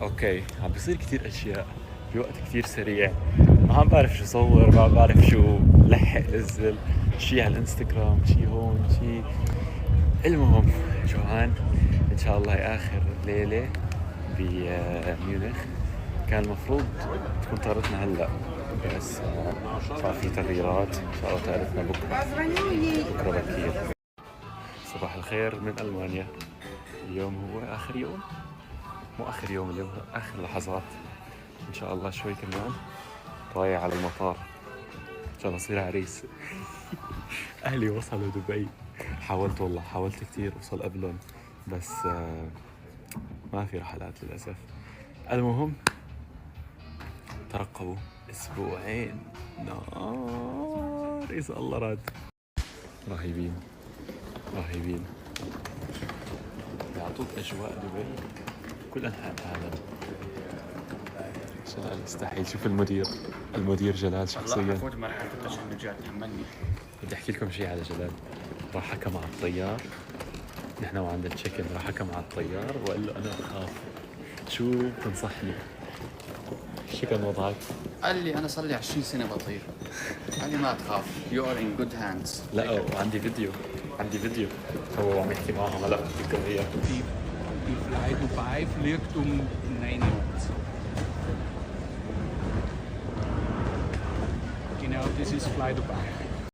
اوكي، عم بيصير كتير اشياء بوقت كتير سريع. ما عم بعرف شو صور، ما عم بعرف شو لحق نزل، شي على الانستغرام، شي هون، شي. المهم جوعان. ان شاء الله هي اخر ليلة بميونخ. كان المفروض تكون طيارتنا هلا، بس صار في تغييرات. ان شاء الله طيارتنا بكره بكير. صباح الخير من المانيا. اليوم هو اخر يوم، مو اخر يوم، اليوم اخر لحظات. ان شاء الله شوي كمان طايع على المطار عشان اصير عريس. اهلي وصلوا دبي. حاولت والله، حاولت كثير اوصل قبلهم، بس ما في رحلات للاسف. المهم ترقبوا اسبوعين نار اذا الله راد. رهيبين رهيبين، يعطوك اجواء دبي كل انحاء العالم. جلال يستحيل. شوف المدير جلال شخصيا. والله حفوت مرحلة التشنجات، تحملني. بدي احكي لكم شيء على جلال. راح حكى مع الطيار، نحن وعند التشيكن، راح حكى مع الطيار وقال له انا اخاف. شو بتنصحني؟ شو كان وضعك؟ قال لي أنا صار لي 20 سنة بطير. قال لي ما تخاف. You are in good hands. لا وعندي فيديو، عندي فيديو هو عم يحكي معهم هلا، بدكم اياه. Die Fly Dubai fliegt 9 Uhr. Genau, this is Fly Dubai.